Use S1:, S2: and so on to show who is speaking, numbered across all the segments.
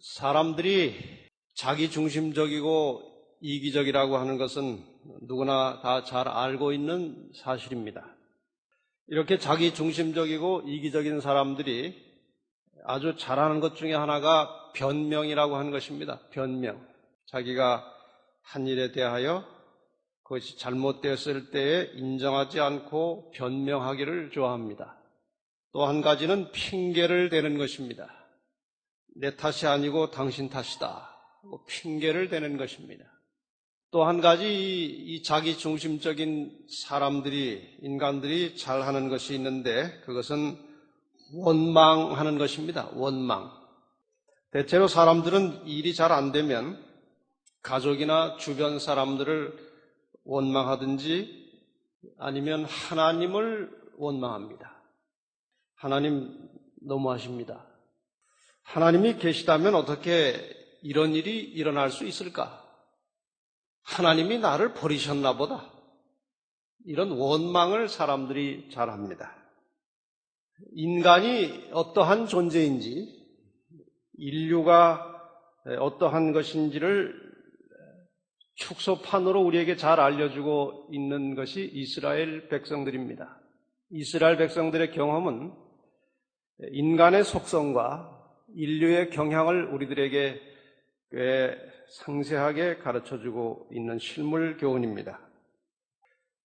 S1: 사람들이 자기 중심적이고 이기적이라고 하는 것은 누구나 다 잘 알고 있는 사실입니다. 이렇게 자기 중심적이고 이기적인 사람들이 아주 잘하는 것 중에 하나가 변명이라고 하는 것입니다. 변명. 자기가 한 일에 대하여 그것이 잘못되었을 때에 인정하지 않고 변명하기를 좋아합니다. 또 한 가지는 핑계를 대는 것입니다. 내 탓이 아니고 당신 탓이다. 핑계를 대는 것입니다. 또 한 가지 이 자기 중심적인 사람들이, 인간들이 잘하는 것이 있는데 그것은 원망하는 것입니다. 원망. 대체로 사람들은 일이 잘 안 되면 가족이나 주변 사람들을 원망하든지 아니면 하나님을 원망합니다. 하나님 너무하십니다. 하나님이 계시다면 어떻게 이런 일이 일어날 수 있을까? 하나님이 나를 버리셨나 보다. 이런 원망을 사람들이 잘합니다. 인간이 어떠한 존재인지, 인류가 어떠한 것인지를 축소판으로 우리에게 잘 알려주고 있는 것이 이스라엘 백성들입니다. 이스라엘 백성들의 경험은 인간의 속성과 인류의 경향을 우리들에게 꽤 상세하게 가르쳐주고 있는 실물 교훈입니다.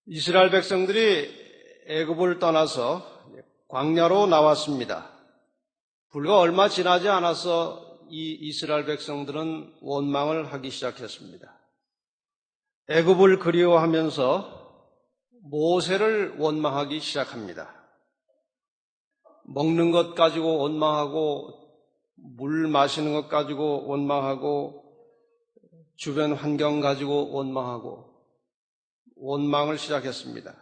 S1: 이스라엘 백성들이 애굽을 떠나서 광야로 나왔습니다. 불과 얼마 지나지 않아서 이 이스라엘 백성들은 원망을 하기 시작했습니다. 애굽을 그리워하면서 모세를 원망하기 시작합니다. 먹는 것 가지고 원망하고 물 마시는 것 가지고 원망하고 주변 환경 가지고 원망하고 원망을 시작했습니다.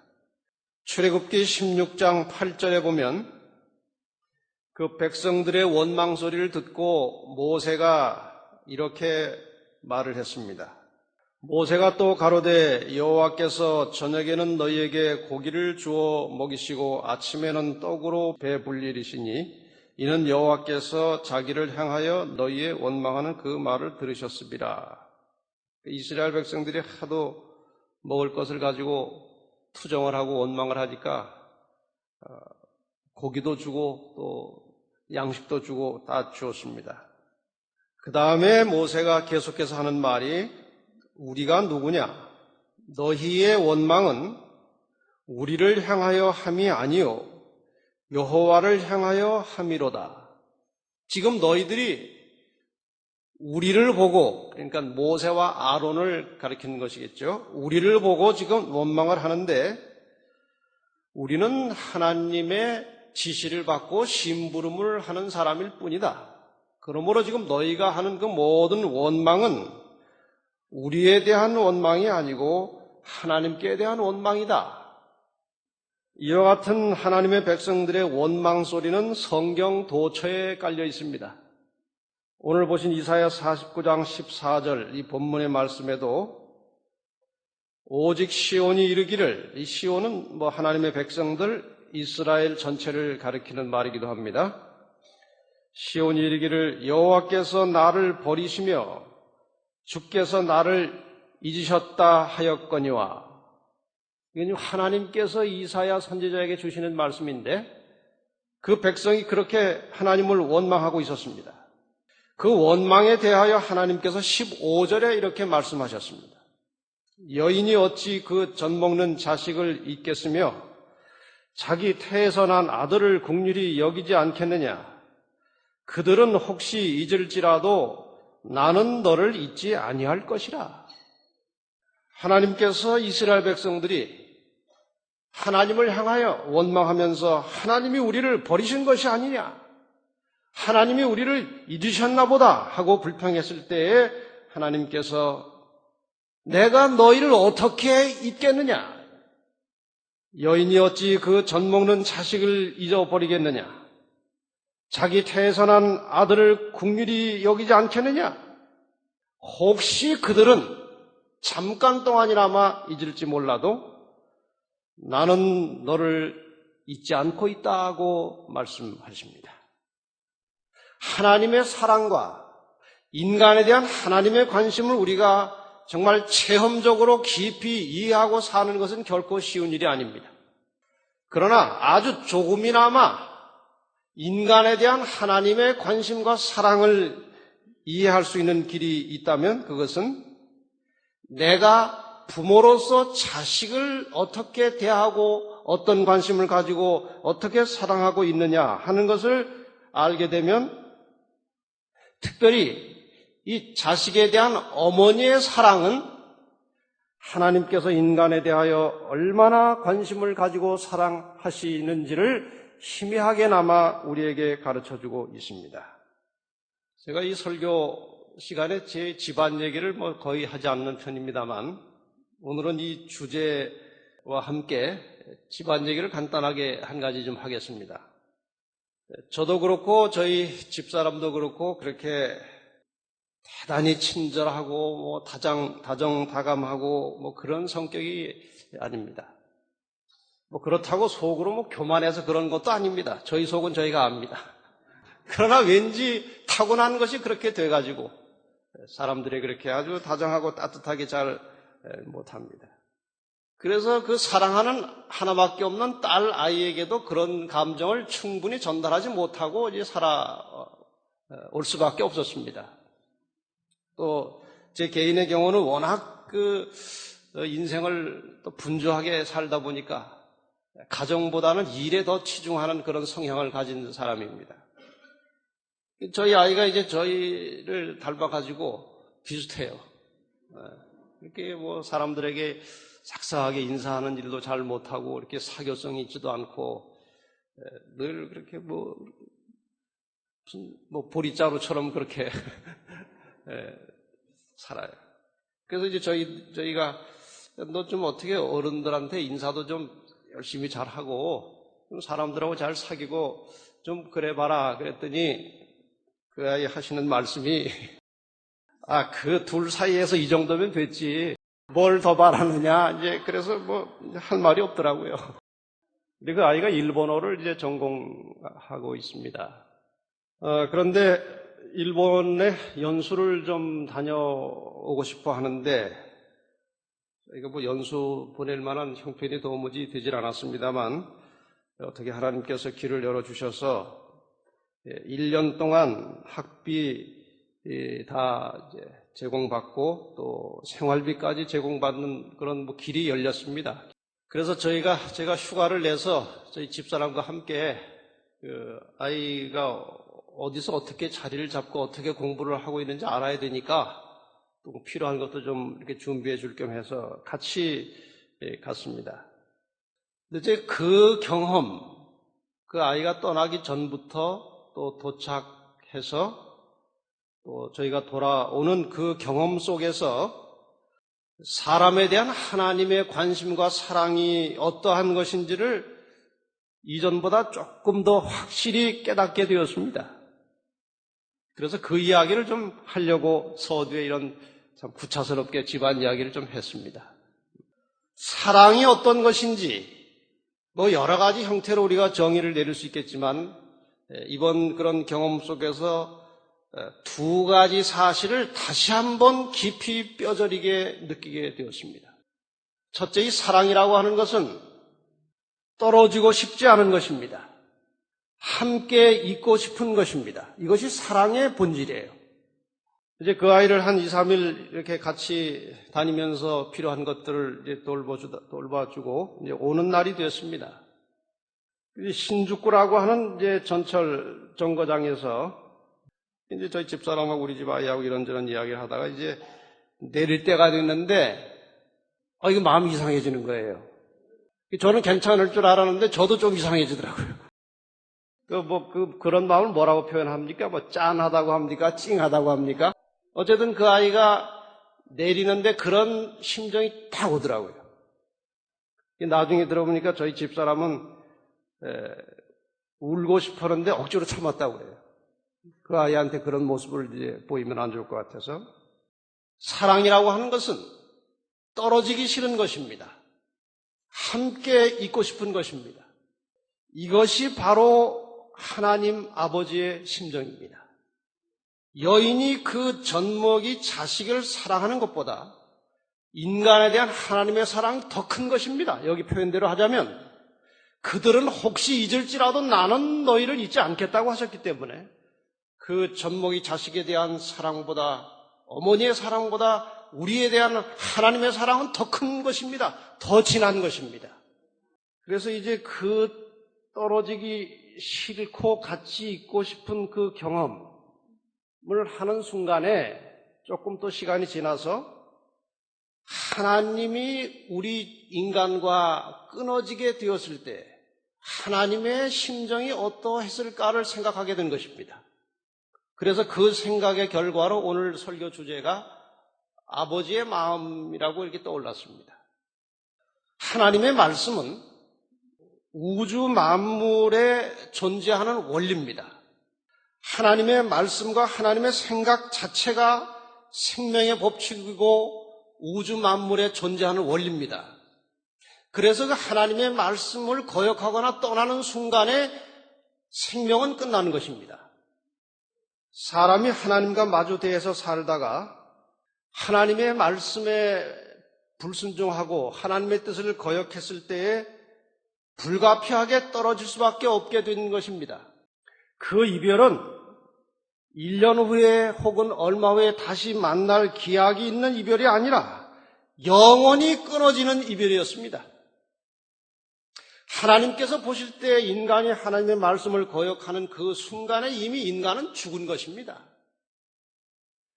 S1: 출애굽기 16장 8절에 보면 그 백성들의 원망 소리를 듣고 모세가 이렇게 말을 했습니다. 모세가 또 가로되 여호와께서 저녁에는 너희에게 고기를 주어 먹이시고 아침에는 떡으로 배불리시니 이는 여호와께서 자기를 향하여 너희의 원망하는 그 말을 들으셨습니다. 이스라엘 백성들이 하도 먹을 것을 가지고 투정을 하고 원망을 하니까 고기도 주고 또 양식도 주고 다 주었습니다. 그 다음에 모세가 계속해서 하는 말이 우리가 누구냐? 너희의 원망은 우리를 향하여 함이 아니요 여호와를 향하여 함이로다. 지금 너희들이 우리를 보고, 그러니까 모세와 아론을 가리키는 것이겠죠. 우리를 보고 지금 원망을 하는데 우리는 하나님의 지시를 받고 심부름을 하는 사람일 뿐이다. 그러므로 지금 너희가 하는 그 모든 원망은 우리에 대한 원망이 아니고 하나님께 대한 원망이다. 이와 같은 하나님의 백성들의 원망 소리는 성경 도처에 깔려 있습니다. 오늘 보신 이사야 49장 14절 이 본문의 말씀에도 오직 시온이 이르기를, 이 시온은 하나님의 백성들 이스라엘 전체를 가리키는 말이기도 합니다. 시온이 이르기를 여호와께서 나를 버리시며 주께서 나를 잊으셨다 하였거니와. 이건 하나님께서 이사야 선지자에게 주시는 말씀인데 그 백성이 그렇게 하나님을 원망하고 있었습니다. 그 원망에 대하여 하나님께서 15절에 이렇게 말씀하셨습니다. 여인이 어찌 그 젖먹는 자식을 잊겠으며 자기 태에서 난 아들을 긍휼히 여기지 않겠느냐. 그들은 혹시 잊을지라도 나는 너를 잊지 아니할 것이라. 하나님께서 이스라엘 백성들이 하나님을 향하여 원망하면서 하나님이 우리를 버리신 것이 아니냐, 하나님이 우리를 잊으셨나 보다 하고 불평했을 때에 하나님께서 내가 너희를 어떻게 잊겠느냐, 여인이 어찌 그 젖먹는 자식을 잊어버리겠느냐, 자기 태에서 난 아들을 긍휼히 여기지 않겠느냐. 혹시 그들은 잠깐 동안이나마 잊을지 몰라도 나는 너를 잊지 않고 있다고 말씀하십니다. 하나님의 사랑과 인간에 대한 하나님의 관심을 우리가 정말 체험적으로 깊이 이해하고 사는 것은 결코 쉬운 일이 아닙니다. 그러나 아주 조금이나마 인간에 대한 하나님의 관심과 사랑을 이해할 수 있는 길이 있다면 그것은 내가 부모로서 자식을 어떻게 대하고 어떤 관심을 가지고 어떻게 사랑하고 있느냐 하는 것을 알게 되면 특별히 이 자식에 대한 어머니의 사랑은 하나님께서 인간에 대하여 얼마나 관심을 가지고 사랑하시는지를 희미하게나마 우리에게 가르쳐주고 있습니다. 제가 이 설교 시간에 제 집안 얘기를 거의 하지 않는 편입니다만 오늘은 이 주제와 함께 집안 얘기를 간단하게 한 가지 좀 하겠습니다. 저도 그렇고 저희 집사람도 그렇고 그렇게 대단히 친절하고 다정다감하고 그런 성격이 아닙니다. 그렇다고 속으로 교만해서 그런 것도 아닙니다. 저희 속은 저희가 압니다. 그러나 왠지 타고난 것이 그렇게 돼가지고 사람들이 그렇게 아주 다정하고 따뜻하게 잘 못합니다. 그래서 그 사랑하는 하나밖에 없는 딸 아이에게도 그런 감정을 충분히 전달하지 못하고 이제 살아올 수밖에 없었습니다. 또 제 개인의 경우는 워낙 인생을 또 분주하게 살다 보니까 가정보다는 일에 더 치중하는 그런 성향을 가진 사람입니다. 저희 아이가 이제 저희를 닮아가지고 비슷해요. 이렇게 사람들에게 싹싹하게 인사하는 일도 잘 못하고 이렇게 사교성이 있지도 않고 늘 그렇게 무슨 보리자루처럼 그렇게 살아요. 그래서 이제 저희가 너 좀 어떻게 어른들한테 인사도 좀 열심히 잘 하고 좀 사람들하고 잘 사귀고 좀 그래 봐라 그랬더니 그 아이 하시는 말씀이 그 둘 사이에서 이 정도면 됐지 뭘 더 바라느냐 이제 그래서 할 말이 없더라고요. 근데 그 아이가 일본어를 이제 전공하고 있습니다. 그런데 일본에 연수를 좀 다녀오고 싶어 하는데 이거 연수 보낼 만한 형편이 도무지 되질 않았습니다만 어떻게 하나님께서 길을 열어주셔서 1년 동안 학비 다 이제 제공받고 또 생활비까지 제공받는 그런 길이 열렸습니다. 그래서 제가 휴가를 내서 저희 집사람과 함께 아이가 어디서 어떻게 자리를 잡고 어떻게 공부를 하고 있는지 알아야 되니까 또 필요한 것도 좀 이렇게 준비해 줄 겸 해서 같이 갔습니다. 근데 이제 그 경험, 그 아이가 떠나기 전부터 또 도착해서 또 저희가 돌아오는 그 경험 속에서 사람에 대한 하나님의 관심과 사랑이 어떠한 것인지를 이전보다 조금 더 확실히 깨닫게 되었습니다. 그래서 그 이야기를 좀 하려고 서두에 이런 참 구차스럽게 집안 이야기를 좀 했습니다. 사랑이 어떤 것인지 여러 가지 형태로 우리가 정의를 내릴 수 있겠지만 이번 그런 경험 속에서 두 가지 사실을 다시 한번 깊이 뼈저리게 느끼게 되었습니다. 첫째, 이 사랑이라고 하는 것은 떨어지고 싶지 않은 것입니다. 함께 있고 싶은 것입니다. 이것이 사랑의 본질이에요. 이제 그 아이를 한 2, 3일 이렇게 같이 다니면서 필요한 것들을 이제 돌봐주고 이제 오는 날이 됐습니다. 신주쿠라고 하는 이제 전철 정거장에서 이제 저희 집사람하고 우리 집 아이하고 이런저런 이야기를 하다가 이제 내릴 때가 됐는데 이거 마음이 이상해지는 거예요. 저는 괜찮을 줄 알았는데 저도 좀 이상해지더라고요. 그런 마음을 뭐라고 표현합니까? 짠하다고 합니까? 찡하다고 합니까? 어쨌든 그 아이가 내리는데 그런 심정이 딱 오더라고요. 나중에 들어보니까 저희 집사람은 울고 싶었는데 억지로 참았다고 해요. 그 아이한테 그런 모습을 이제 보이면 안 좋을 것 같아서. 사랑이라고 하는 것은 떨어지기 싫은 것입니다. 함께 있고 싶은 것입니다. 이것이 바로 하나님 아버지의 심정입니다. 여인이 그 젖먹이 자식을 사랑하는 것보다 인간에 대한 하나님의 사랑이 더 큰 것입니다. 여기 표현대로 하자면 그들은 혹시 잊을지라도 나는 너희를 잊지 않겠다고 하셨기 때문에 그 젖먹이 자식에 대한 사랑보다, 어머니의 사랑보다 우리에 대한 하나님의 사랑은 더 큰 것입니다. 더 진한 것입니다. 그래서 이제 그 떨어지기 싫고 같이 있고 싶은 그 경험을 하는 순간에 조금 또 시간이 지나서 하나님이 우리 인간과 끊어지게 되었을 때 하나님의 심정이 어떠했을까를 생각하게 된 것입니다. 그래서 그 생각의 결과로 오늘 설교 주제가 아버지의 마음이라고 이렇게 떠올랐습니다. 하나님의 말씀은 우주 만물에 존재하는 원리입니다. 하나님의 말씀과 하나님의 생각 자체가 생명의 법칙이고 우주 만물에 존재하는 원리입니다. 그래서 그 하나님의 말씀을 거역하거나 떠나는 순간에 생명은 끝나는 것입니다. 사람이 하나님과 마주대해서 살다가 하나님의 말씀에 불순종하고 하나님의 뜻을 거역했을 때에 불가피하게 떨어질 수밖에 없게 된 것입니다. 그 이별은 1년 후에 혹은 얼마 후에 다시 만날 기약이 있는 이별이 아니라 영원히 끊어지는 이별이었습니다. 하나님께서 보실 때 인간이 하나님의 말씀을 거역하는 그 순간에 이미 인간은 죽은 것입니다.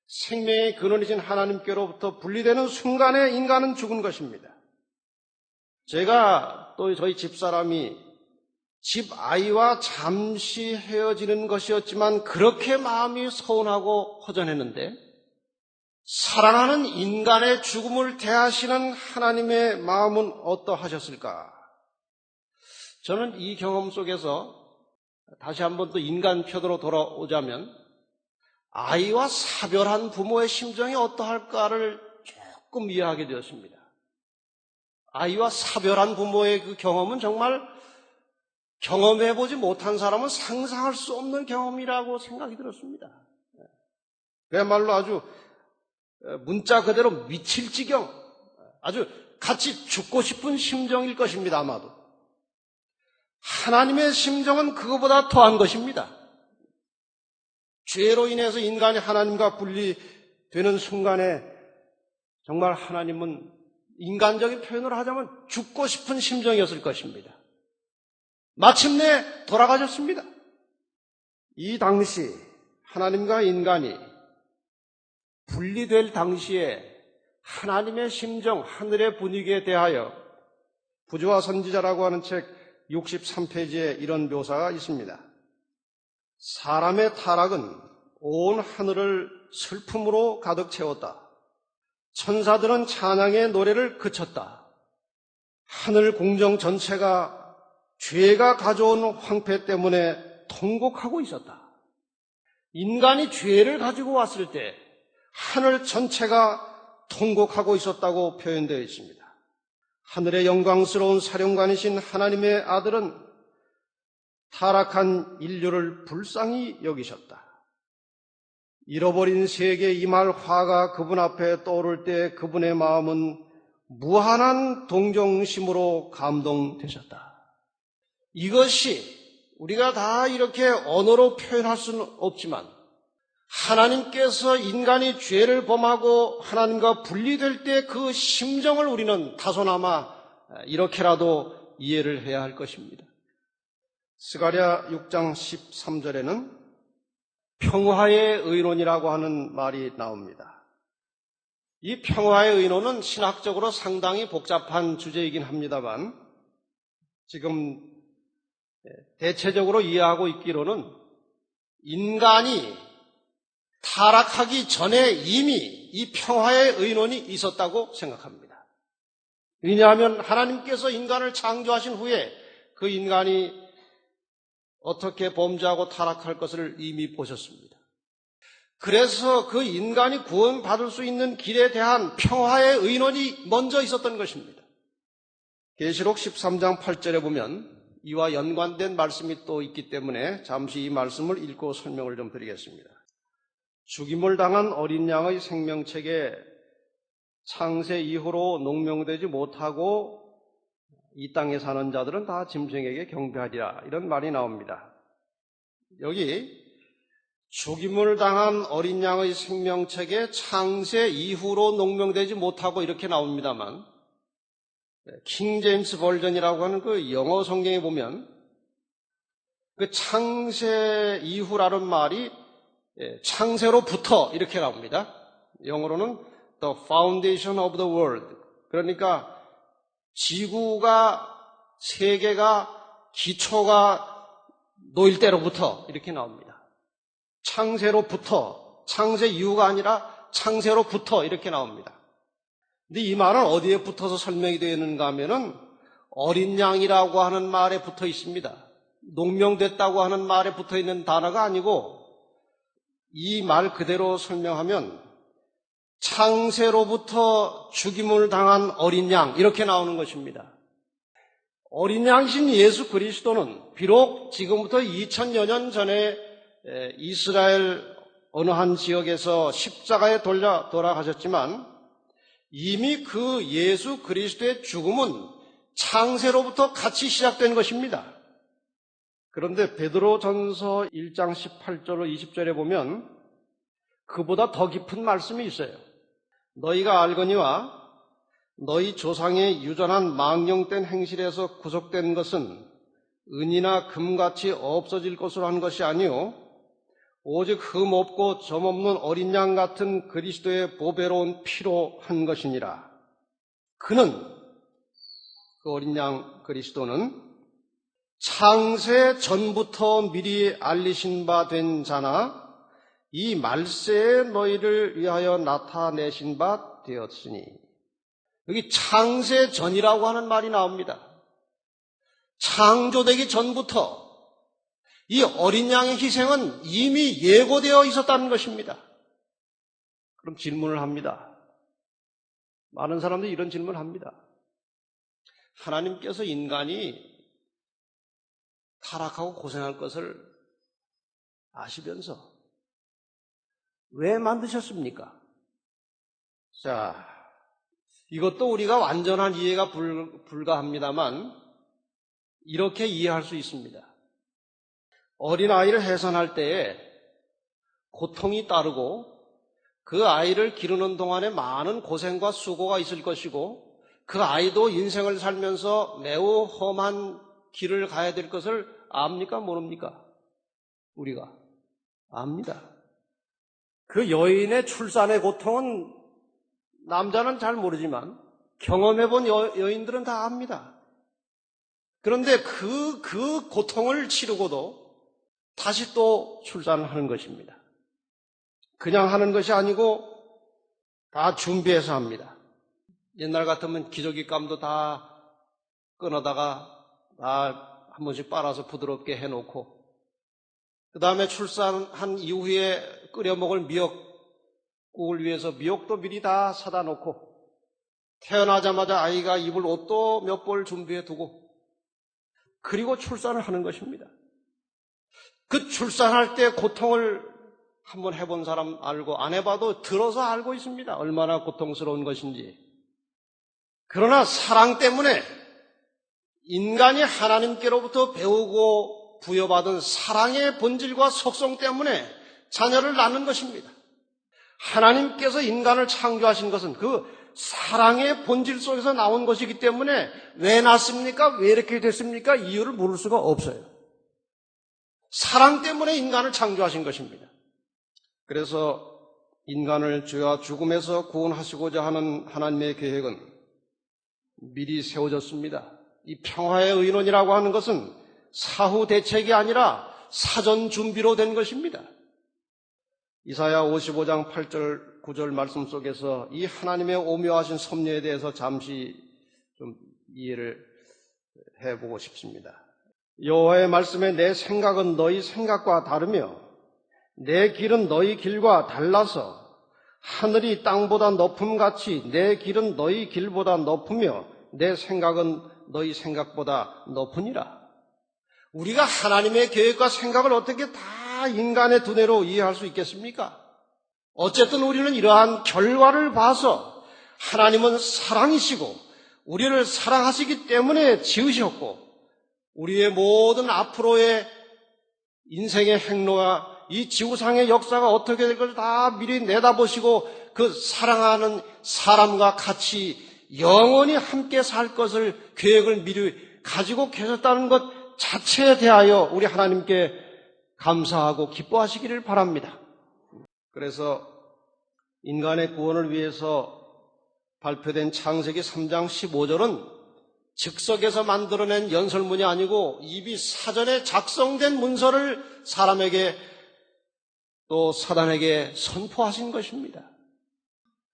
S1: 생명의 근원이신 하나님께로부터 분리되는 순간에 인간은 죽은 것입니다. 제가 또 저희 집사람이 집 아이와 잠시 헤어지는 것이었지만 그렇게 마음이 서운하고 허전했는데 사랑하는 인간의 죽음을 대하시는 하나님의 마음은 어떠하셨을까? 저는 이 경험 속에서 다시 한번 또 인간 편으로 돌아오자면 아이와 사별한 부모의 심정이 어떠할까를 조금 이해하게 되었습니다. 아이와 사별한 부모의 그 경험은 정말 경험해보지 못한 사람은 상상할 수 없는 경험이라고 생각이 들었습니다. 그야말로 아주 문자 그대로 미칠 지경, 아주 같이 죽고 싶은 심정일 것입니다, 아마도. 하나님의 심정은 그거보다 더한 것입니다. 죄로 인해서 인간이 하나님과 분리되는 순간에 정말 하나님은 인간적인 표현으로 하자면 죽고 싶은 심정이었을 것입니다. 마침내 돌아가셨습니다. 이 당시 하나님과 인간이 분리될 당시에 하나님의 심정, 하늘의 분위기에 대하여 부조와 선지자라고 하는 책 63페이지에 이런 묘사가 있습니다. 사람의 타락은 온 하늘을 슬픔으로 가득 채웠다. 천사들은 찬양의 노래를 그쳤다. 하늘 공정 전체가 죄가 가져온 황폐 때문에 통곡하고 있었다. 인간이 죄를 가지고 왔을 때 하늘 전체가 통곡하고 있었다고 표현되어 있습니다. 하늘의 영광스러운 사령관이신 하나님의 아들은 타락한 인류를 불쌍히 여기셨다. 잃어버린 세계에 임할 화가 그분 앞에 떠오를 때 그분의 마음은 무한한 동정심으로 감동되셨다. 이것이 우리가 다 이렇게 언어로 표현할 수는 없지만 하나님께서 인간이 죄를 범하고 하나님과 분리될 때 그 심정을 우리는 다소나마 이렇게라도 이해를 해야 할 것입니다. 스가랴 6장 13절에는 평화의 의논이라고 하는 말이 나옵니다. 이 평화의 의논은 신학적으로 상당히 복잡한 주제이긴 합니다만 지금 대체적으로 이해하고 있기로는 인간이 타락하기 전에 이미 이 평화의 의논이 있었다고 생각합니다. 왜냐하면 하나님께서 인간을 창조하신 후에 그 인간이 어떻게 범죄하고 타락할 것을 이미 보셨습니다. 그래서 그 인간이 구원받을 수 있는 길에 대한 평화의 의논이 먼저 있었던 것입니다. 계시록 13장 8절에 보면 이와 연관된 말씀이 또 있기 때문에 잠시 이 말씀을 읽고 설명을 좀 드리겠습니다. 죽임을 당한 어린 양의 생명책에 창세 이후로 농명되지 못하고 이 땅에 사는 자들은 다 짐승에게 경배하리라, 이런 말이 나옵니다. 여기 죽임을 당한 어린 양의 생명책에 창세 이후로 농명되지 못하고 이렇게 나옵니다만, 킹 제임스 버전이라고 하는 그 영어 성경에 보면 그 창세 이후라는 말이 창세로부터 이렇게 나옵니다. 영어로는 the foundation of the world. 그러니까 지구가, 세계가, 기초가 놓일 때로부터 이렇게 나옵니다. 창세로부터, 창세 이후가 아니라 창세로부터 이렇게 나옵니다. 근데 이 말은 어디에 붙어서 설명이 되어 있는가 하면은 어린 양이라고 하는 말에 붙어 있습니다. 농명됐다고 하는 말에 붙어 있는 단어가 아니고, 이 말 그대로 설명하면 창세로부터 죽임을 당한 어린 양, 이렇게 나오는 것입니다. 어린 양이신 예수 그리스도는 비록 지금부터 2000여 년 전에 이스라엘 어느 한 지역에서 십자가에 돌아가셨지만 이미 그 예수 그리스도의 죽음은 창세로부터 같이 시작된 것입니다. 그런데 베드로전서 1장 18절로 20절에 보면 그보다 더 깊은 말씀이 있어요. 너희가 알거니와 너희 조상의 유전한 망령된 행실에서 구속된 것은 은이나 금같이 없어질 것으로 한 것이 아니요 오직 흠 없고 점 없는 어린 양 같은 그리스도의 보배로운 피로 한 것이니라. 그는, 그 어린 양 그리스도는 창세 전부터 미리 알리신 바 된 자나 이 말세에 너희를 위하여 나타내신 바 되었으니, 여기 창세 전이라고 하는 말이 나옵니다. 창조되기 전부터 이 어린 양의 희생은 이미 예고되어 있었다는 것입니다. 그럼 질문을 합니다. 많은 사람들이 이런 질문을 합니다. 하나님께서 인간이 타락하고 고생할 것을 아시면서 왜 만드셨습니까? 자, 이것도 우리가 완전한 이해가 불가합니다만 이렇게 이해할 수 있습니다. 어린아이를 해산할 때에 고통이 따르고 그 아이를 기르는 동안에 많은 고생과 수고가 있을 것이고 그 아이도 인생을 살면서 매우 험한 길을 가야 될 것을 압니까? 모릅니까? 우리가 압니다. 그 여인의 출산의 고통은 남자는 잘 모르지만 경험해본 여인들은 다 압니다. 그런데 그 고통을 치르고도 다시 또 출산을 하는 것입니다. 그냥 하는 것이 아니고 다 준비해서 합니다. 옛날 같으면 기저귀감도 다 끊어다가 다 한 번씩 빨아서 부드럽게 해놓고 그 다음에 출산한 이후에 끓여 먹을 미역국을 위해서 미역도 미리 다 사다 놓고 태어나자마자 아이가 입을 옷도 몇 벌 준비해 두고 그리고 출산을 하는 것입니다. 그 출산할 때 고통을 한번 해본 사람 알고 안 해봐도 들어서 알고 있습니다. 얼마나 고통스러운 것인지. 그러나 사랑 때문에 인간이 하나님께로부터 배우고 부여받은 사랑의 본질과 속성 때문에 자녀를 낳는 것입니다. 하나님께서 인간을 창조하신 것은 그 사랑의 본질 속에서 나온 것이기 때문에 왜 낳습니까? 왜 이렇게 됐습니까? 이유를 물을 수가 없어요. 사랑 때문에 인간을 창조하신 것입니다. 그래서 인간을 죄와 죽음에서 구원하시고자 하는 하나님의 계획은 미리 세워졌습니다. 이 평화의 의논이라고 하는 것은 사후 대책이 아니라 사전 준비로 된 것입니다. 이사야 55장 8절 9절 말씀 속에서 이 하나님의 오묘하신 섭리에 대해서 잠시 좀 이해를 해보고 싶습니다. 여호와의 말씀에 내 생각은 너희 생각과 다르며 내 길은 너희 길과 달라서 하늘이 땅보다 높음같이 내 길은 너희 길보다 높으며 내 생각은 너희 생각보다 높으니라. 우리가 하나님의 계획과 생각을 어떻게 다 인간의 두뇌로 이해할 수 있겠습니까? 어쨌든 우리는 이러한 결과를 봐서 하나님은 사랑이시고 우리를 사랑하시기 때문에 지으셨고 우리의 모든 앞으로의 인생의 행로와 이 지구상의 역사가 어떻게 될 것을 다 미리 내다보시고 그 사랑하는 사람과 같이 영원히 함께 살 것을 계획을 미리 가지고 계셨다는 것 자체에 대하여 우리 하나님께 감사하고 기뻐하시기를 바랍니다. 그래서 인간의 구원을 위해서 발표된 창세기 3장 15절은 즉석에서 만들어낸 연설문이 아니고 이미 사전에 작성된 문서를 사람에게 또 사단에게 선포하신 것입니다.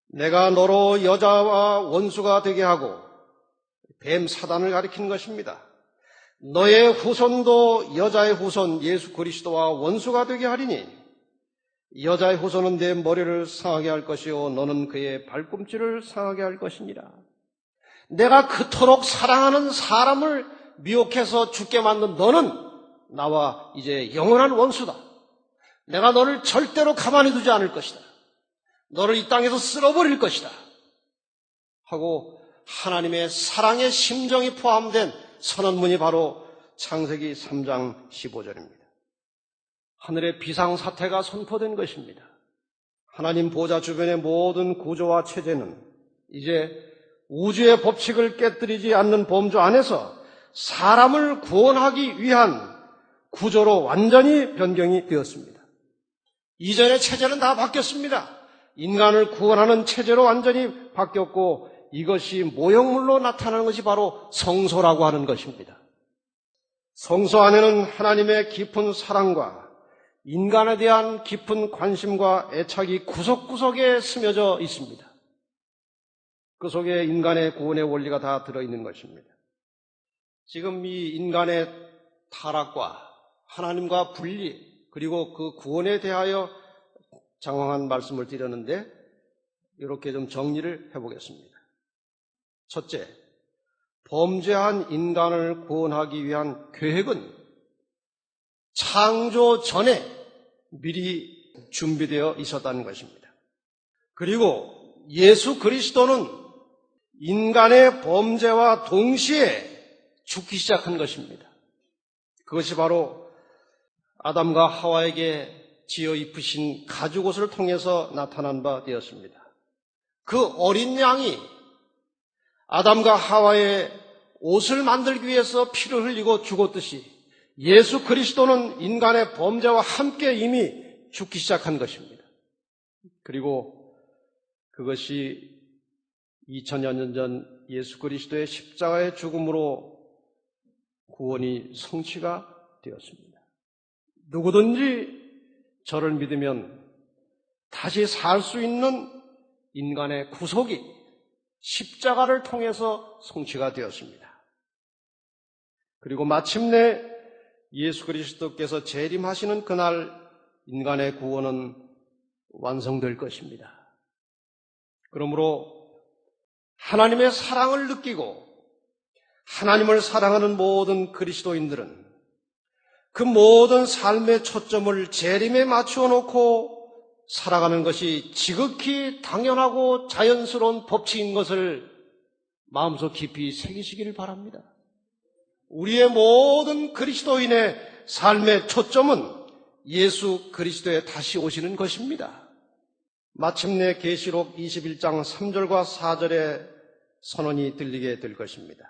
S1: 내가 너로 여자와 원수가 되게 하고 뱀 사단을 가리킨 것입니다. 너의 후손도 여자의 후손 예수 그리스도와 원수가 되게 하리니 여자의 후손은 내 머리를 상하게 할 것이요 너는 그의 발꿈치를 상하게 할 것이니라. 내가 그토록 사랑하는 사람을 미혹해서 죽게 만든 너는 나와 이제 영원한 원수다. 내가 너를 절대로 가만히 두지 않을 것이다. 너를 이 땅에서 쓸어버릴 것이다. 하고 하나님의 사랑의 심정이 포함된 선언문이 바로 창세기 3장 15절입니다. 하늘의 비상사태가 선포된 것입니다. 하나님 보좌 주변의 모든 구조와 체제는 이제 우주의 법칙을 깨뜨리지 않는 범주 안에서 사람을 구원하기 위한 구조로 완전히 변경이 되었습니다. 이전의 체제는 다 바뀌었습니다. 인간을 구원하는 체제로 완전히 바뀌었고 이것이 모형물로 나타나는 것이 바로 성소라고 하는 것입니다. 성소 안에는 하나님의 깊은 사랑과 인간에 대한 깊은 관심과 애착이 구석구석에 스며져 있습니다. 그 속에 인간의 구원의 원리가 다 들어있는 것입니다. 지금 이 인간의 타락과 하나님과 분리 그리고 그 구원에 대하여 장황한 말씀을 드렸는데 이렇게 좀 정리를 해보겠습니다. 첫째, 범죄한 인간을 구원하기 위한 계획은 창조 전에 미리 준비되어 있었다는 것입니다. 그리고 예수 그리스도는 인간의 범죄와 동시에 죽기 시작한 것입니다. 그것이 바로 아담과 하와에게 지어 입으신 가죽옷을 통해서 나타난 바 되었습니다. 그 어린 양이 아담과 하와의 옷을 만들기 위해서 피를 흘리고 죽었듯이 예수 그리스도는 인간의 범죄와 함께 이미 죽기 시작한 것입니다. 그리고 그것이 2000여 년 전 예수 그리스도의 십자가의 죽음으로 구원이 성취가 되었습니다. 누구든지 저를 믿으면 다시 살 수 있는 인간의 구속이 십자가를 통해서 성취가 되었습니다. 그리고 마침내 예수 그리스도께서 재림하시는 그날 인간의 구원은 완성될 것입니다. 그러므로 하나님의 사랑을 느끼고 하나님을 사랑하는 모든 그리스도인들은 그 모든 삶의 초점을 재림에 맞추어 놓고 살아가는 것이 지극히 당연하고 자연스러운 법칙인 것을 마음속 깊이 새기시기를 바랍니다. 우리의 모든 그리스도인의 삶의 초점은 예수 그리스도에 다시 오시는 것입니다. 마침내 계시록 21장 3절과 4절의 선언이 들리게 될 것입니다.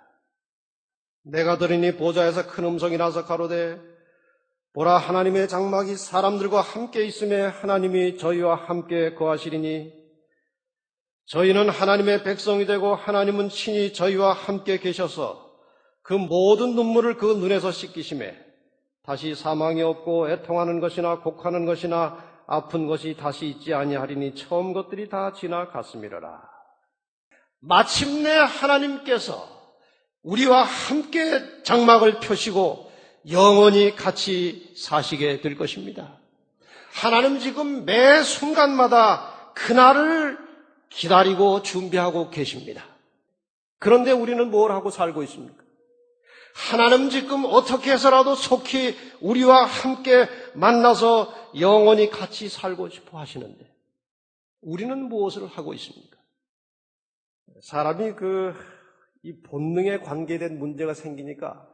S1: 내가 들으니 보좌에서 큰 음성이 나서 가로되 보라 하나님의 장막이 사람들과 함께 있음에 하나님이 저희와 함께 거하시리니 저희는 하나님의 백성이 되고 하나님은 친히 저희와 함께 계셔서 그 모든 눈물을 그 눈에서 씻기심에 다시 사망이 없고 애통하는 것이나 곡하는 것이나 아픈 것이 다시 있지 아니하리니 처음 것들이 다 지나갔음이로라. 마침내 하나님께서 우리와 함께 장막을 펴시고 영원히 같이 사시게 될 것입니다. 하나님 지금 매 순간마다 그날을 기다리고 준비하고 계십니다. 그런데 우리는 뭘 하고 살고 있습니까? 하나님 지금 어떻게 해서라도 속히 우리와 함께 만나서 영원히 같이 살고 싶어 하시는데 우리는 무엇을 하고 있습니까? 사람이 이 본능에 관계된 문제가 생기니까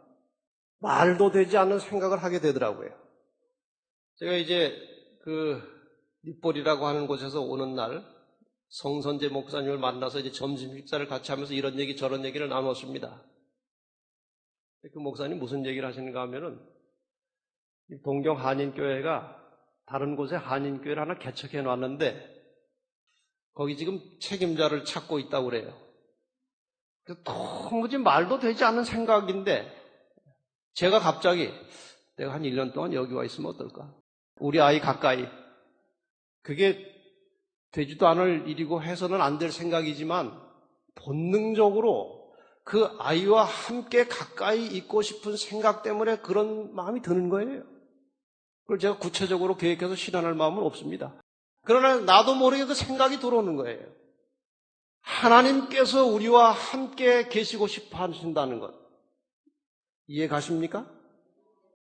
S1: 말도 되지 않는 생각을 하게 되더라고요. 제가 이제 밑볼이라고 하는 곳에서 오는 날 성선재 목사님을 만나서 이제 점심 식사를 같이 하면서 이런 얘기 저런 얘기를 나눴습니다. 그 목사님 무슨 얘기를 하시는가 하면은 동경 한인교회가 다른 곳에 한인교회를 하나 개척해 놨는데 거기 지금 책임자를 찾고 있다고 그래요. 도무지 말도 되지 않는 생각인데 제가 갑자기 내가 한 1년 동안 여기 와 있으면 어떨까? 우리 아이 가까이. 그게 되지도 않을 일이고 해서는 안 될 생각이지만 본능적으로 그 아이와 함께 가까이 있고 싶은 생각 때문에 그런 마음이 드는 거예요. 그걸 제가 구체적으로 계획해서 실현할 마음은 없습니다. 그러나 나도 모르게 그 생각이 들어오는 거예요. 하나님께서 우리와 함께 계시고 싶어 하신다는 것. 이해 가십니까?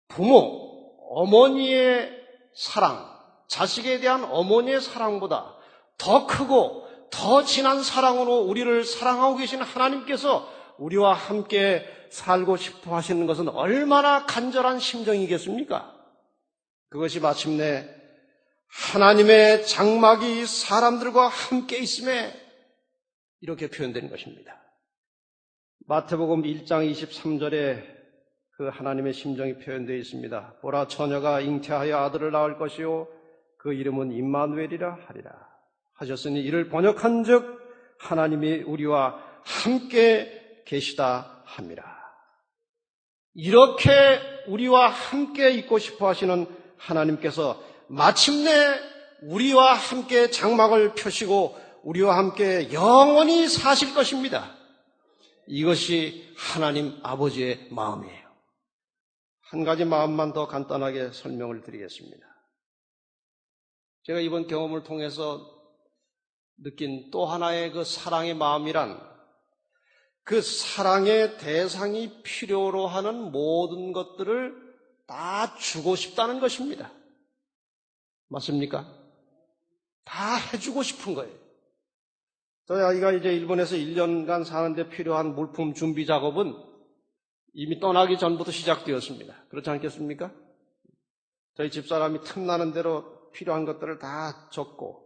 S1: 부모, 어머니의 사랑, 자식에 대한 어머니의 사랑보다 더 크고 더 진한 사랑으로 우리를 사랑하고 계신 하나님께서 우리와 함께 살고 싶어 하시는 것은 얼마나 간절한 심정이겠습니까? 그것이 마침내 하나님의 장막이 사람들과 함께 있음에 이렇게 표현된 것입니다. 마태복음 1장 23절에 그 하나님의 심정이 표현되어 있습니다. 보라, 처녀가 잉태하여 아들을 낳을 것이요 그 이름은 임마누엘이라 하리라 하셨으니 이를 번역한 즉 하나님이 우리와 함께 계시다 함이라. 이렇게 우리와 함께 있고 싶어 하시는 하나님께서 마침내 우리와 함께 장막을 펴시고 우리와 함께 영원히 사실 것입니다. 이것이 하나님 아버지의 마음이에요. 한 가지 마음만 더 간단하게 설명을 드리겠습니다. 제가 이번 경험을 통해서 느낀 또 하나의 그 사랑의 마음이란 그 사랑의 대상이 필요로 하는 모든 것들을 다 주고 싶다는 것입니다. 맞습니까? 다 해주고 싶은 거예요. 저희 아이가 이제 일본에서 1년간 사는데 필요한 물품 준비 작업은 이미 떠나기 전부터 시작되었습니다. 그렇지 않겠습니까? 저희 집사람이 틈나는 대로 필요한 것들을 다 적고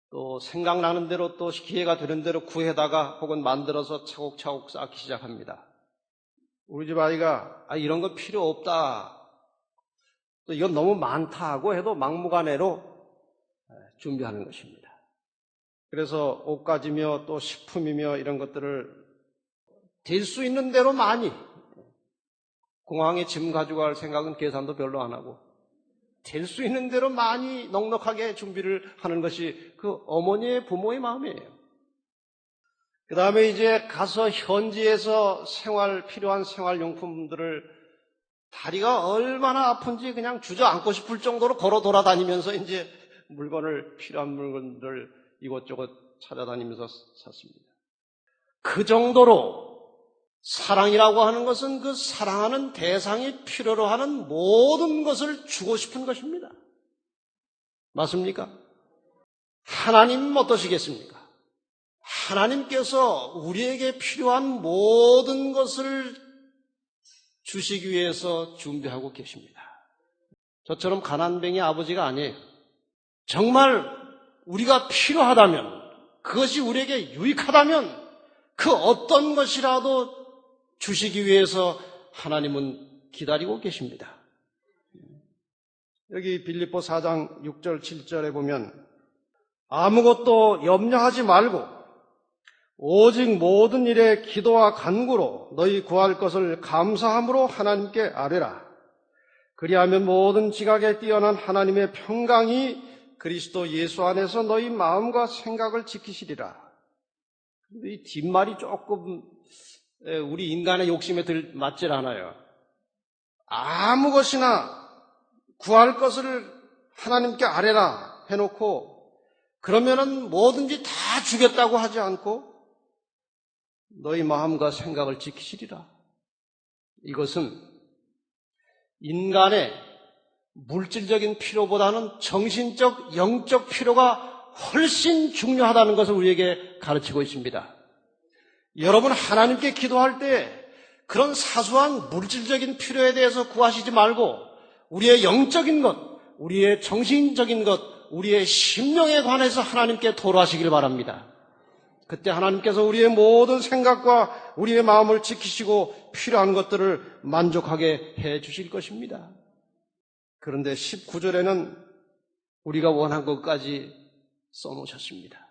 S1: 또 생각나는 대로 또 기회가 되는 대로 구해다가 혹은 만들어서 차곡차곡 쌓기 시작합니다. 우리 집 아이가 이런 거 필요 없다, 또 이건 너무 많다 하고 해도 막무가내로 준비하는 것입니다. 그래서 옷가지며 또 식품이며 이런 것들을 될 수 있는 대로 많이, 공항에 짐 가지고 갈 생각은 계산도 별로 안 하고 될 수 있는 대로 많이 넉넉하게 준비를 하는 것이 그 어머니의 부모의 마음이에요. 그 다음에 이제 가서 현지에서 필요한 생활용품들을 다리가 얼마나 아픈지 그냥 주저앉고 싶을 정도로 걸어 돌아다니면서 이제 필요한 물건들 이곳저곳 찾아다니면서 샀습니다. 그 정도로 사랑이라고 하는 것은 그 사랑하는 대상이 필요로 하는 모든 것을 주고 싶은 것입니다. 맞습니까? 하나님은 어떠시겠습니까? 하나님께서 우리에게 필요한 모든 것을 주시기 위해서 준비하고 계십니다. 저처럼 가난뱅이 아버지가 아니에요. 정말 우리가 필요하다면, 그것이 우리에게 유익하다면 그 어떤 것이라도 주시기 위해서 하나님은 기다리고 계십니다. 여기 빌립보 4장 6절 7절에 보면 아무것도 염려하지 말고 오직 모든 일에 기도와 간구로 너희 구할 것을 감사함으로 하나님께 아뢰라. 그리하면 모든 지각에 뛰어난 하나님의 평강이 그리스도 예수 안에서 너희 마음과 생각을 지키시리라. 근데 이 뒷말이 조금 우리 인간의 욕심에 맞질 않아요. 아무 것이나 구할 것을 하나님께 아뢰라 해놓고 그러면은 뭐든지 다 주겠다고 하지 않고 너희 마음과 생각을 지키시리라. 이것은 인간의 물질적인 필요보다는 정신적, 영적 필요가 훨씬 중요하다는 것을 우리에게 가르치고 있습니다. 여러분, 하나님께 기도할 때 그런 사소한 물질적인 필요에 대해서 구하시지 말고 우리의 영적인 것, 우리의 정신적인 것, 우리의 심령에 관해서 하나님께 토로하시길 바랍니다. 그때 하나님께서 우리의 모든 생각과 우리의 마음을 지키시고 필요한 것들을 만족하게 해 주실 것입니다. 그런데 19절에는 우리가 원한 것까지 써놓으셨습니다.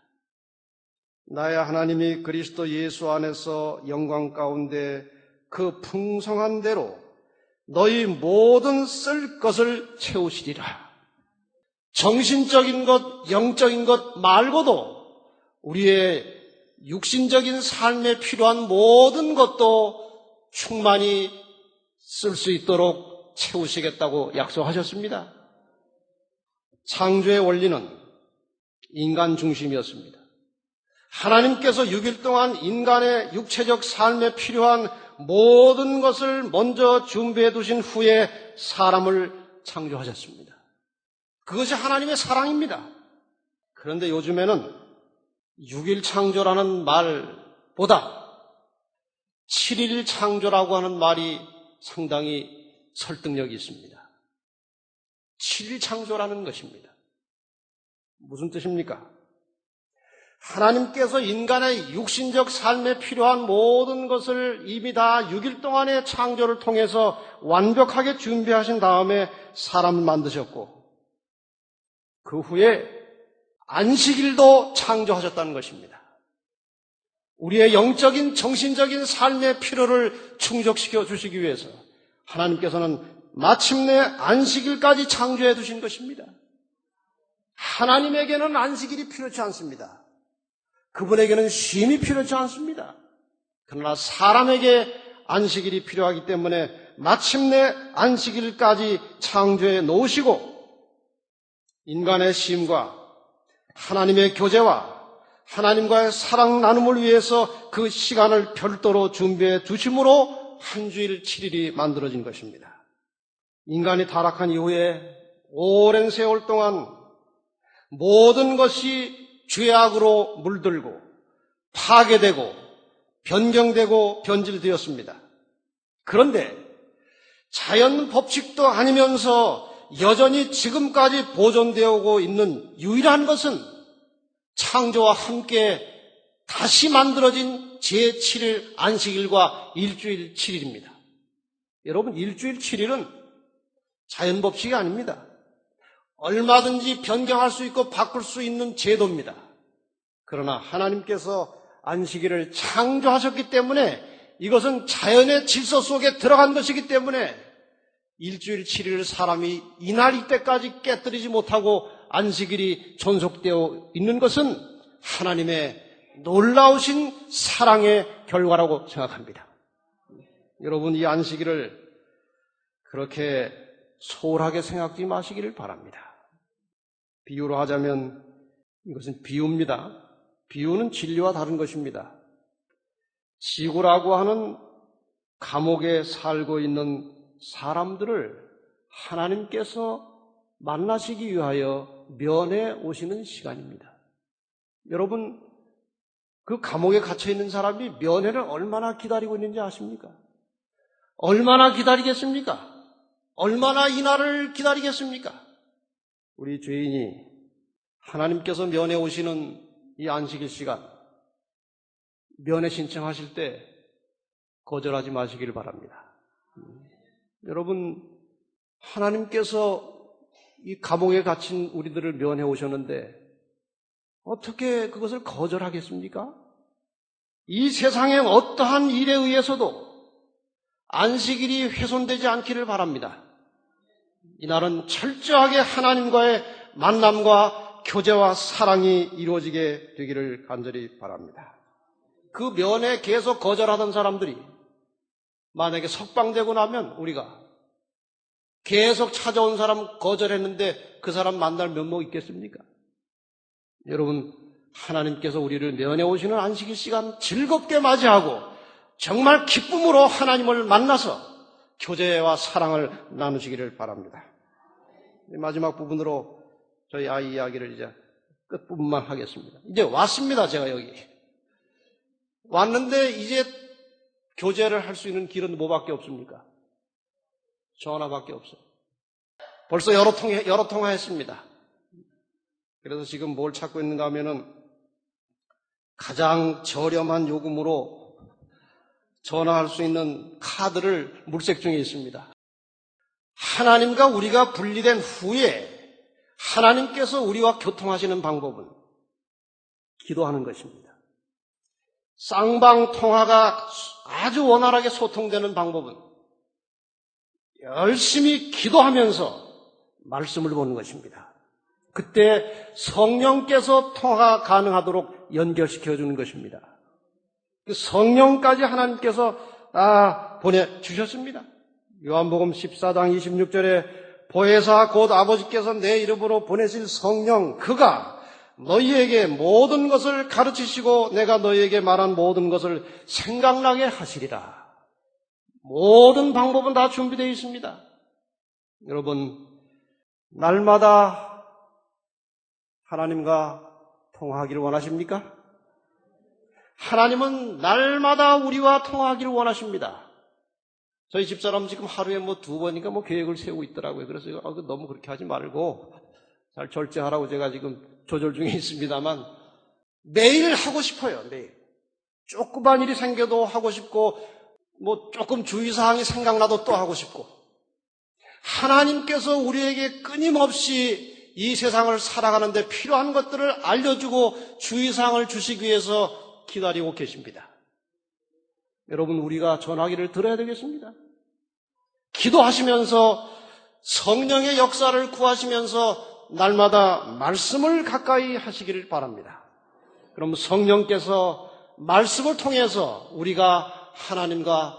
S1: 나의 하나님이 그리스도 예수 안에서 영광 가운데 그 풍성한 대로 너희 모든 쓸 것을 채우시리라. 정신적인 것, 영적인 것 말고도 우리의 육신적인 삶에 필요한 모든 것도 충만히 쓸 수 있도록 채우시겠다고 약속하셨습니다. 창조의 원리는 인간 중심이었습니다. 하나님께서 6일 동안 인간의 육체적 삶에 필요한 모든 것을 먼저 준비해 두신 후에 사람을 창조하셨습니다. 그것이 하나님의 사랑입니다. 그런데 요즘에는 6일 창조라는 말보다 7일 창조라고 하는 말이 상당히 설득력이 있습니다. 7일 창조라는 것입니다. 무슨 뜻입니까? 하나님께서 인간의 육신적 삶에 필요한 모든 것을 이미 다 6일 동안의 창조를 통해서 완벽하게 준비하신 다음에 사람을 만드셨고 그 후에 안식일도 창조하셨다는 것입니다. 우리의 영적인 정신적인 삶의 필요를 충족시켜 주시기 위해서 하나님께서는 마침내 안식일까지 창조해 두신 것입니다. 하나님에게는 안식일이 필요치 않습니다. 그분에게는 쉼이 필요치 않습니다. 그러나 사람에게 안식일이 필요하기 때문에 마침내 안식일까지 창조해 놓으시고 인간의 쉼과 하나님의 교제와 하나님과의 사랑 나눔을 위해서 그 시간을 별도로 준비해 두심으로 한 주일 7일이 만들어진 것입니다. 인간이 타락한 이후에 오랜 세월 동안 모든 것이 죄악으로 물들고 파괴되고 변경되고 변질되었습니다. 그런데 자연 법칙도 아니면서 여전히 지금까지 보존되어 오고 있는 유일한 것은 창조와 함께 다시 만들어진 제7일 안식일과 일주일 7일입니다. 여러분, 일주일 7일은 자연 법칙이 아닙니다. 얼마든지 변경할 수 있고 바꿀 수 있는 제도입니다. 그러나 하나님께서 안식일을 창조하셨기 때문에 이것은 자연의 질서 속에 들어간 것이기 때문에 일주일 7일을 사람이 이날 이때까지 깨뜨리지 못하고 안식일이 존속되어 있는 것은 하나님의 놀라우신 사랑의 결과라고 생각합니다. 여러분, 이 안식일을 그렇게 소홀하게 생각하지 마시기를 바랍니다. 비유로 하자면 이것은 비유입니다. 비유는 진리와 다른 것입니다. 지구라고 하는 감옥에 살고 있는 사람들을 하나님께서 만나시기 위하여 면회 오시는 시간입니다. 여러분, 그 감옥에 갇혀 있는 사람이 면회를 얼마나 기다리고 있는지 아십니까? 얼마나 기다리겠습니까? 얼마나 이 날을 기다리겠습니까? 우리 죄인이 하나님께서 면회 오시는 이 안식일 시간, 면회 신청하실 때 거절하지 마시기를 바랍니다. 여러분, 하나님께서 이 감옥에 갇힌 우리들을 면회 오셨는데 어떻게 그것을 거절하겠습니까? 이 세상의 어떠한 일에 의해서도 안식일이 훼손되지 않기를 바랍니다. 이날은 철저하게 하나님과의 만남과 교제와 사랑이 이루어지게 되기를 간절히 바랍니다. 그 면회 계속 거절하던 사람들이 만약에 석방되고 나면 우리가 계속 찾아온 사람 거절했는데 그 사람 만날 면목 있겠습니까? 여러분, 하나님께서 우리를 면회 오시는 안식일 시간 즐겁게 맞이하고 정말 기쁨으로 하나님을 만나서 교제와 사랑을 나누시기를 바랍니다. 마지막 부분으로 저희 아이 이야기를 이제 끝부분만 하겠습니다. 이제 왔습니다. 제가 여기. 왔는데 이제 교제를 할 수 있는 길은 뭐밖에 없습니까? 전화밖에 없어요. 벌써 여러 통화했습니다. 그래서 지금 뭘 찾고 있는가 하면은 가장 저렴한 요금으로 전화할 수 있는 카드를 물색 중에 있습니다. 하나님과 우리가 분리된 후에 하나님께서 우리와 교통하시는 방법은 기도하는 것입니다. 쌍방 통화가 아주 원활하게 소통되는 방법은 열심히 기도하면서 말씀을 보는 것입니다. 그때 성령께서 통화가 가능하도록 연결시켜 주는 것입니다. 성령까지 하나님께서 보내주셨습니다. 요한복음 14장 26절에 보혜사 곧 아버지께서 내 이름으로 보내실 성령 그가 너희에게 모든 것을 가르치시고 내가 너희에게 말한 모든 것을 생각나게 하시리라. 모든 방법은 다 준비되어 있습니다. 여러분, 날마다 하나님과 통화하기를 원하십니까? 하나님은 날마다 우리와 통화하기를 원하십니다. 저희 집사람 지금 하루에 2번인가 계획을 세우고 있더라고요. 그래서 너무 그렇게 하지 말고 잘 절제하라고 제가 지금 조절 중에 있습니다만 매일 하고 싶어요. 매일. 조그만 일이 생겨도 하고 싶고 조금 주의사항이 생각나도 또 하고 싶고 하나님께서 우리에게 끊임없이 이 세상을 살아가는데 필요한 것들을 알려주고 주의사항을 주시기 위해서 기다리고 계십니다. 여러분, 우리가 전화기를 들어야 되겠습니다. 기도하시면서 성령의 역사를 구하시면서 날마다 말씀을 가까이 하시기를 바랍니다. 그럼 성령께서 말씀을 통해서 우리가 하나님과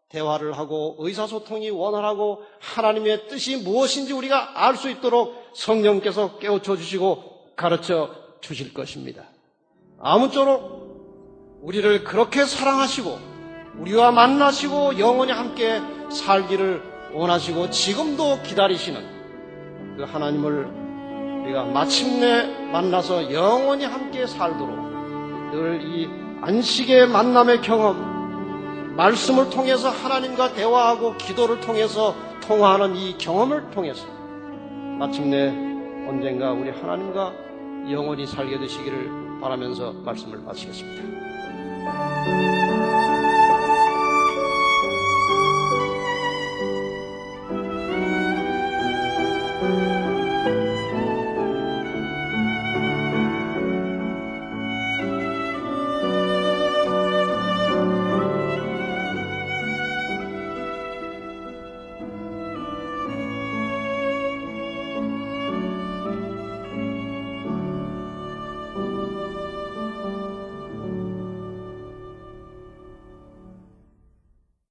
S1: 대화를 하고 의사소통이 원활하고 하나님의 뜻이 무엇인지 우리가 알 수 있도록 성령께서 깨우쳐 주시고 가르쳐 주실 것입니다. 아무쪼록 우리를 그렇게 사랑하시고 우리와 만나시고 영원히 함께 살기를 원하시고 지금도 기다리시는 그 하나님을 우리가 마침내 만나서 영원히 함께 살도록 늘 이 안식의 만남의 경험, 말씀을 통해서 하나님과 대화하고 기도를 통해서 통화하는 이 경험을 통해서 마침내 언젠가 우리 하나님과 영원히 살게 되시기를 바라면서 말씀을 마치겠습니다.